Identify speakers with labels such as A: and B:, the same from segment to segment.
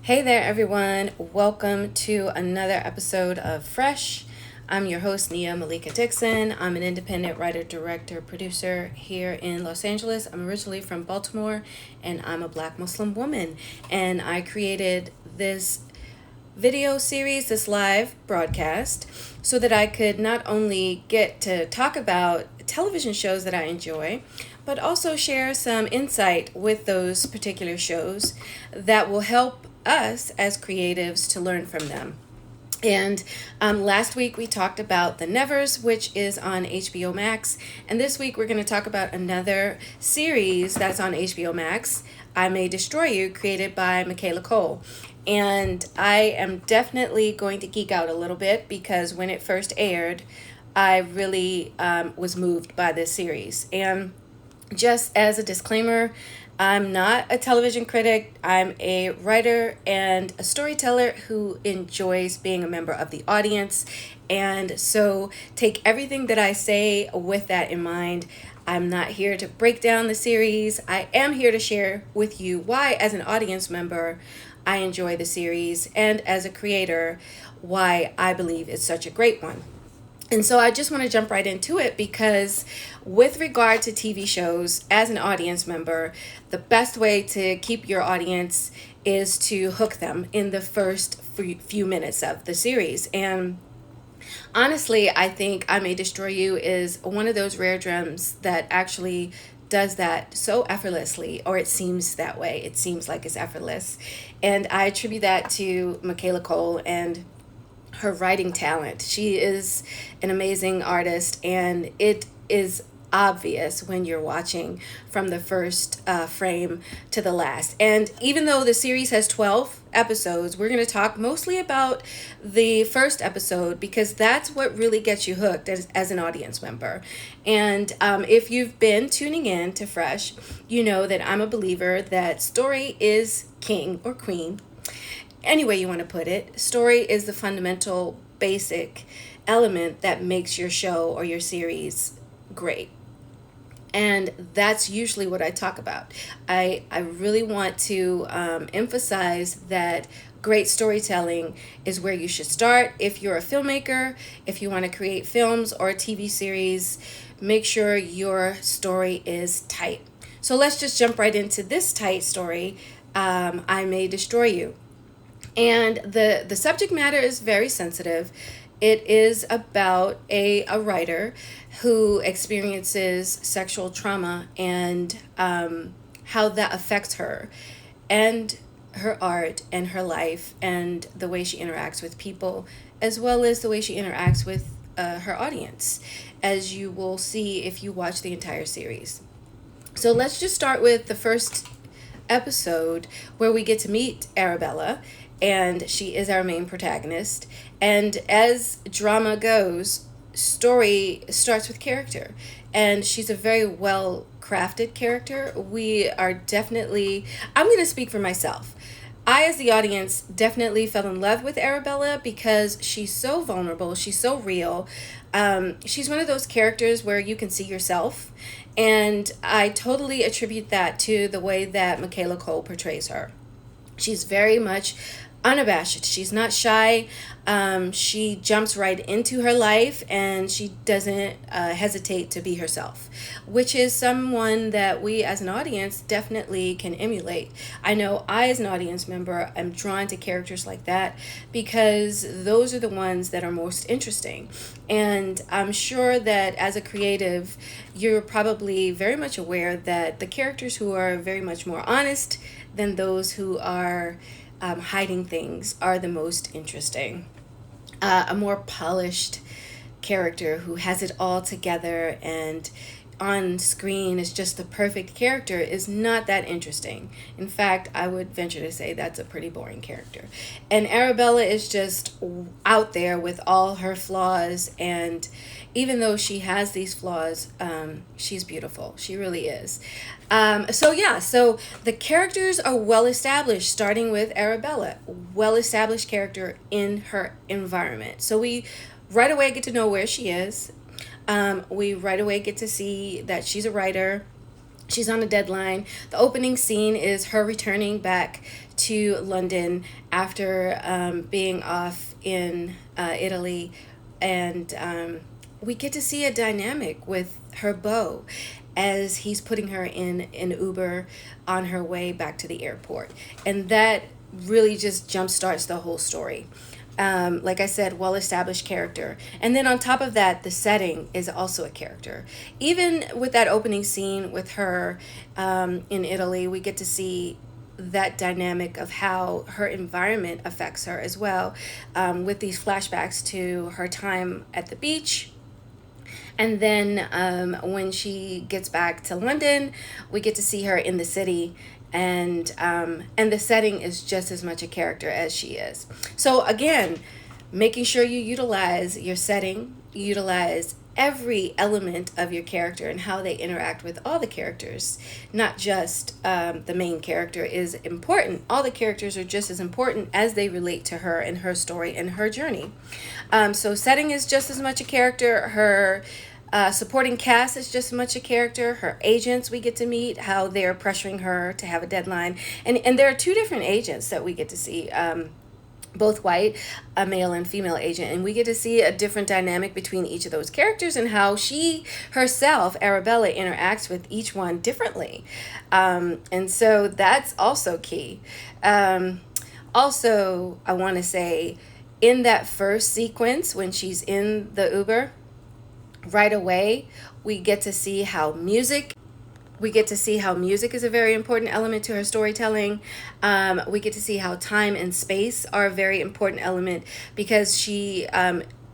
A: Hey there, everyone. Welcome to another episode of Fresh. I'm your host, Nia Malika Dixon. I'm an independent writer, director, producer here in Los Angeles. I'm originally from Baltimore, and I'm a Black Muslim woman. And I created this video series, this live broadcast, so that I could not only get to talk about television shows that I enjoy, but also share some insight with those particular shows that will help us as creatives to learn from them. And last week we talked about The Nevers, which is on HBO Max. And this week we're going to talk about another series that's on HBO Max, I May Destroy You, created by Michaela Cole. And I am definitely going to geek out a little bit because when it first aired, I really was moved by this series. And just as a disclaimer, I'm not a television critic. I'm a writer and a storyteller who enjoys being a member of the audience. And so take everything that I say with that in mind. I'm not here to break down the series. I am here to share with you why, as an audience member, I enjoy the series, and as a creator, why I believe it's such a great one. And so I just want to jump right into it because, with regard to TV shows, as an audience member, the best way to keep your audience is to hook them in the first few minutes of the series. And honestly, I think I May Destroy You is one of those rare gems that actually does that so effortlessly, or it seems that way. It seems like it's effortless. And I attribute that to Michaela Cole and her writing talent. She is an amazing artist, and it is obvious when you're watching from the first frame to the last. And even though the series has 12 episodes, we're going to talk mostly about the first episode because that's what really gets you hooked as an audience member. And if you've been tuning in to Fresh, you know that I'm a believer that story is king or queen, any way you want to put it. Story is the fundamental, basic element that makes your show or your series great. And that's usually what I talk about. I really want to emphasize that great storytelling is where you should start. If you're a filmmaker, if you want to create films or a TV series, make sure your story is tight. So let's just jump right into this tight story, I May Destroy You. And the subject matter is very sensitive. It is about a writer who experiences sexual trauma and how that affects her and her art and her life and the way she interacts with people, as well as the way she interacts with her audience, as you will see if you watch the entire series. So let's just start with the first episode where we get to meet Arabella, and she is our main protagonist. And as drama goes, story starts with character, and she's a very well crafted character. We are definitely, I'm going to speak for myself. I, as the audience, definitely fell in love with Arabella because she's so vulnerable. She's so real. She's one of those characters where you can see yourself. And I totally attribute that to the way that Michaela Cole portrays her. She's very much unabashed. She's not shy. She jumps right into her life, and she doesn't hesitate to be herself, which is someone that we as an audience definitely can emulate. I know I, as an audience member, am drawn to characters like that because those are the ones that are most interesting. And I'm sure that as a creative, you're probably very much aware that the characters who are very much more honest than those who are hiding things are the most interesting. A more polished character who has it all together and on screen is just the perfect character is not that interesting. In fact, I would venture to say that's a pretty boring character. And Arabella is just out there with all her flaws, and even though she has these flaws, she's beautiful. She really is. So the characters are well established, starting with Arabella, well established character in her environment. So we right away get to know where she is. We right away get to see that she's a writer. She's on a deadline. The opening scene is her returning back to London after being off in Italy. And we get to see a dynamic with her beau as he's putting her in an Uber on her way back to the airport. And that really just jumpstarts the whole story. Like I said, well-established character. And then on top of that, the setting is also a character. Even with that opening scene with her in Italy, we get to see that dynamic of how her environment affects her as well, with these flashbacks to her time at the beach. And then when she gets back to London, we get to see her in the city, and the setting is just as much a character as she is. So again, making sure you utilize your setting, utilize every element of your character and how they interact with all the characters, not just the main character, is important. All the characters are just as important as they relate to her and her story and her journey. So setting is just as much a character. Her supporting cast is just as much a character. Her agents we get to meet, how they're pressuring her to have a deadline. And there are two different agents that we get to see. Both white, a male and female agent, and we get to see a different dynamic between each of those characters and how she herself, Arabella, interacts with each one differently. And so that's also key. Also, I want to say, in that first sequence when she's in the Uber, right away we get to see how music is a very important element to her storytelling. We get to see how time and space are a very important element, because she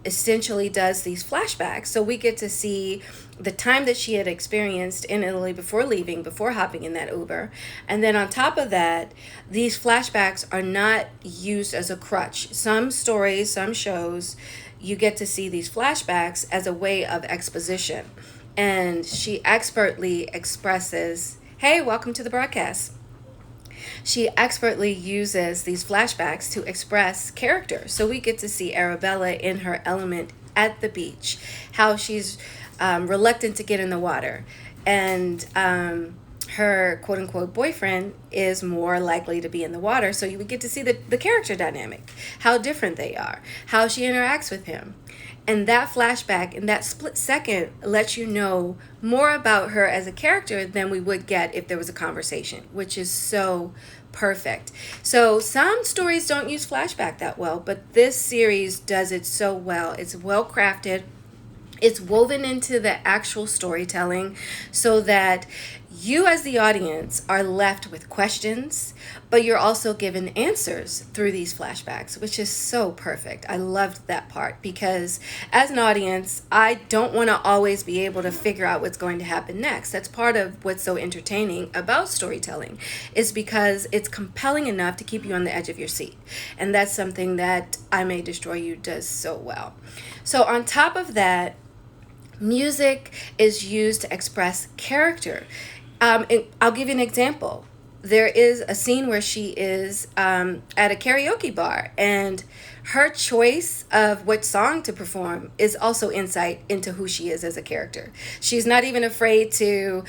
A: essentially does these flashbacks. So we get to see the time that she had experienced in Italy before leaving, before hopping in that Uber. And then on top of that, these flashbacks are not used as a crutch. Some stories, some shows, you get to see these flashbacks as a way of exposition. And she expertly expresses, hey, welcome to the broadcast. She expertly uses these flashbacks to express character. So we get to see Arabella in her element at the beach, how she's reluctant to get in the water. And her quote-unquote boyfriend is more likely to be in the water. So you would get to see the character dynamic, how different they are, how she interacts with him. And that flashback in that split second lets you know more about her as a character than we would get if there was a conversation, which is so perfect. So some stories don't use flashback that well, but this series does it so well. It's well crafted. It's woven into the actual storytelling so that you as the audience are left with questions, but you're also given answers through these flashbacks, which is so perfect. I loved that part, because as an audience, I don't want to always be able to figure out what's going to happen next. That's part of what's so entertaining about storytelling, is because it's compelling enough to keep you on the edge of your seat. And that's something that I May Destroy You does so well. So on top of that, music is used to express character. I'll give you an example. There is a scene where she is at a karaoke bar, and her choice of what song to perform is also insight into who she is as a character. She's not even afraid to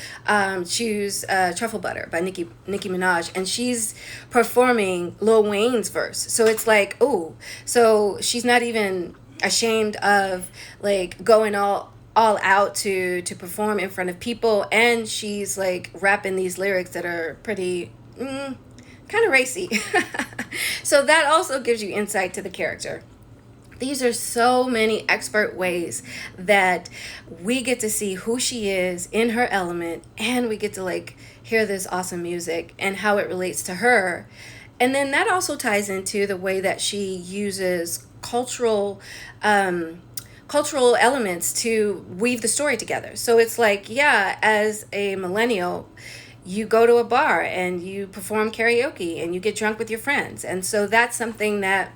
A: choose Truffle Butter by Nicki Minaj, and she's performing Lil Wayne's verse. So it's like, oh, so she's not even ashamed of like going all out to perform in front of people, and she's like rapping these lyrics that are pretty kind of racy. So that also gives you insight to the character. These are so many expert ways that we get to see who she is in her element, and we get to like hear this awesome music and how it relates to her. And then that also ties into the way that she uses cultural elements to weave the story together. So it's like, yeah, as a millennial, you go to a bar and you perform karaoke and you get drunk with your friends. And so that's something that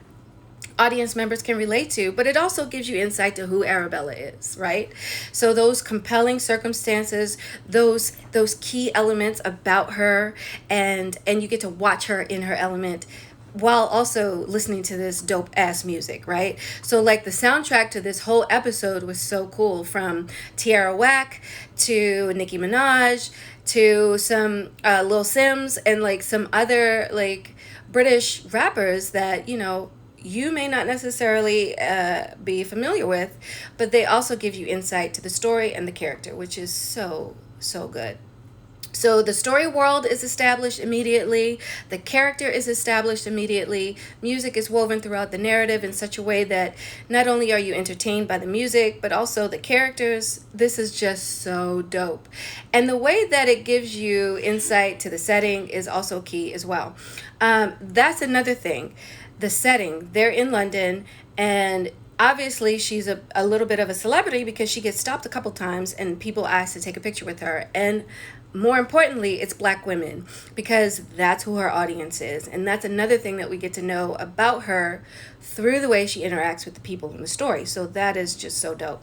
A: audience members can relate to, but it also gives you insight to who Arabella is, right? So those compelling circumstances, those key elements about her, and you get to watch her in her element, while also listening to this dope ass music, right? So like the soundtrack to this whole episode was so cool, from Tierra Whack to Nicki Minaj to some Lil Sims and like some other like British rappers that, you know, you may not necessarily be familiar with, but they also give you insight to the story and the character, which is so, so good. So the story world is established immediately, the character is established immediately, music is woven throughout the narrative in such a way that not only are you entertained by the music, but also the characters. This is just so dope. And the way that it gives you insight to the setting is also key as well. That's another thing. The setting, they're in London, and obviously she's a little bit of a celebrity because she gets stopped a couple times and people ask to take a picture with her. And more importantly, it's black women, because that's who her audience is. And that's another thing that we get to know about her through the way she interacts with the people in the story. So that is just so dope.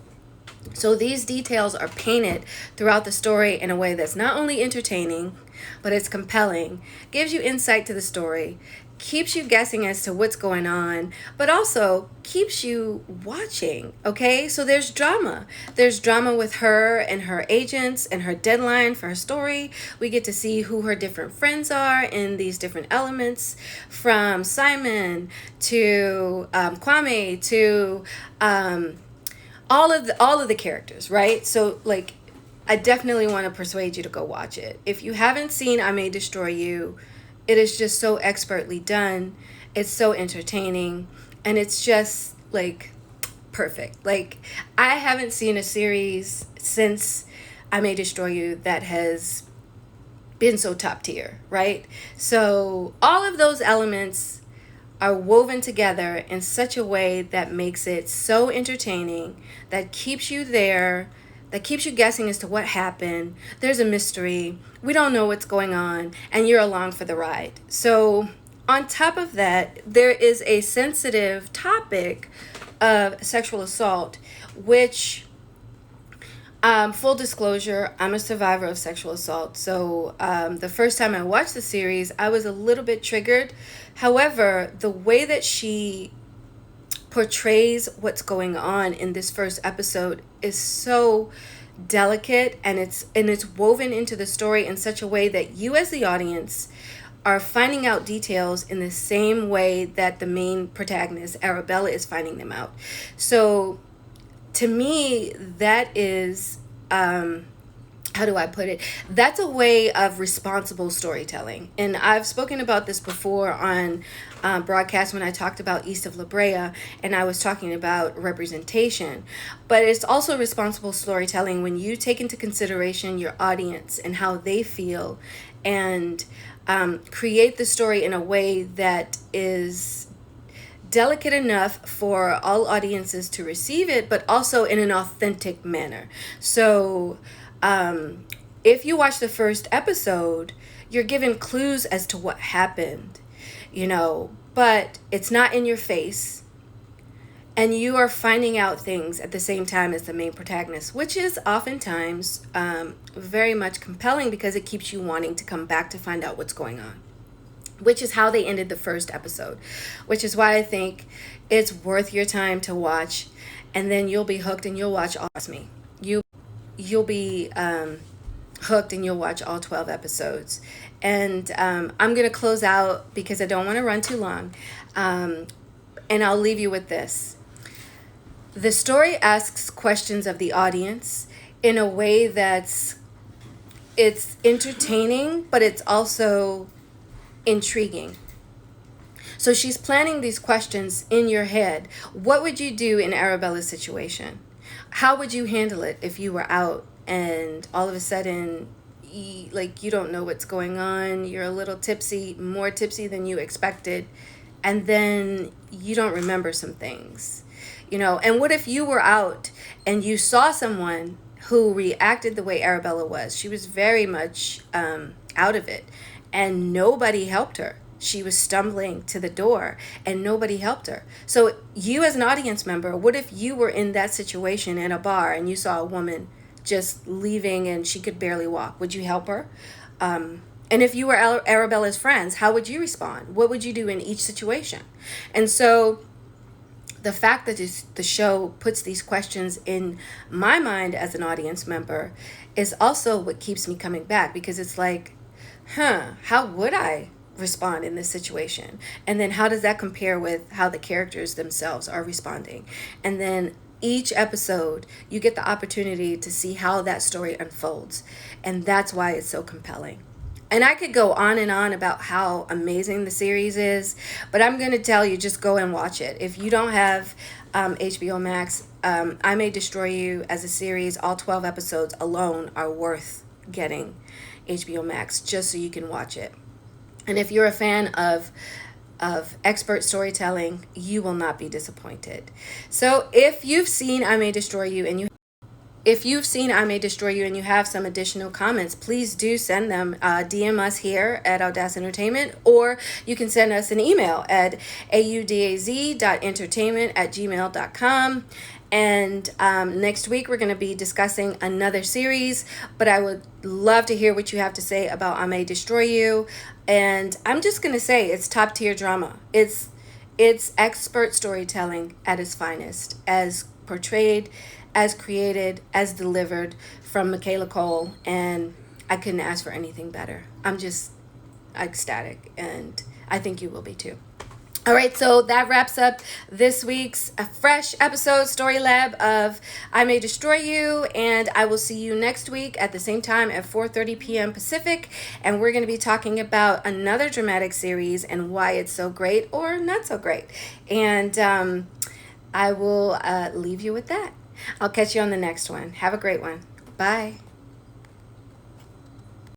A: So these details are painted throughout the story in a way that's not only entertaining, but it's compelling, gives you insight to the story, keeps you guessing as to what's going on, but also keeps you watching, okay? So there's drama. There's drama with her and her agents and her deadline for her story. We get to see who her different friends are in these different elements, from Simon to Kwame to all of the characters, right? So like, I definitely want to persuade you to go watch it. If you haven't seen I May Destroy You, it is just so expertly done. It's so entertaining, and it's just like perfect. Like, I haven't seen a series since I May Destroy You that has been so top tier, right? So all of those elements are woven together in such a way that makes it so entertaining, that keeps you there, that keeps you guessing as to what happened. There's a mystery. We don't know what's going on, and you're along for the ride. So on top of that, there is a sensitive topic of sexual assault, which, full disclosure, I'm a survivor of sexual assault. So the first time I watched the series, I was a little bit triggered. However, the way that she portrays what's going on in this first episode is so delicate, and it's woven into the story in such a way that you as the audience are finding out details in the same way that the main protagonist Arabella is finding them out. So to me, that is how do I put it? That's a way of responsible storytelling. And I've spoken about this before on broadcast when I talked about East of La Brea, and I was talking about representation. But it's also responsible storytelling when you take into consideration your audience and how they feel, and create the story in a way that is delicate enough for all audiences to receive it, but also in an authentic manner. So if you watch the first episode, you're given clues as to what happened, but it's not in your face. And you are finding out things at the same time as the main protagonist, which is oftentimes very much compelling, because it keeps you wanting to come back to find out what's going on, which is how they ended the first episode, which is why I think it's worth your time to watch. And then you'll be hooked, and you'll watch all. Trust me, you'll be hooked, and you'll watch all 12 episodes. And I'm going to close out because I don't want to run too long. And I'll leave you with this. The story asks questions of the audience in a way it's entertaining, but it's also intriguing. So she's planting these questions in your head. What would you do in Arabella's situation? How would you handle it if you were out and all of a sudden, you don't know what's going on, you're a little tipsy, more tipsy than you expected, and then you don't remember some things, And what if you were out and you saw someone who reacted the way Arabella was? She was very much out of it, and nobody helped her. She was stumbling to the door and nobody helped her. So you as an audience member, what if you were in that situation in a bar and you saw a woman just leaving and she could barely walk? Would you help her? And if you were Arabella's friends, how would you respond? What would you do in each situation? And so the fact that the show puts these questions in my mind as an audience member is also what keeps me coming back, because it's like, how would I respond in this situation? And then how does that compare with how the characters themselves are responding? And then each episode, you get the opportunity to see how that story unfolds. And that's why it's so compelling. And I could go on and on about how amazing the series is, but I'm going to tell you, just go and watch it. If you don't have HBO Max, I May Destroy You as a series, all 12 episodes alone are worth getting HBO Max just so you can watch it. And if you're a fan of expert storytelling, you will not be disappointed. So if you've seen I May Destroy You and you have some additional comments, please do send them. DM us here at Audace Entertainment, or you can send us an email at audaz.entertainment@gmail.com. And next week, we're going to be discussing another series, but I would love to hear what you have to say about I May Destroy You. And I'm just going to say it's top tier drama. It's expert storytelling at its finest, as portrayed, as created, as delivered from Michaela Cole, and I couldn't ask for anything better. I'm just ecstatic, and I think you will be too. All right, so that wraps up this week's fresh episode, Story Lab, of I May Destroy You, and I will see you next week at the same time at 4:30 p.m. Pacific, and we're going to be talking about another dramatic series and why it's so great or not so great. And I will leave you with that. I'll catch you on the next one. Have a great one. Bye.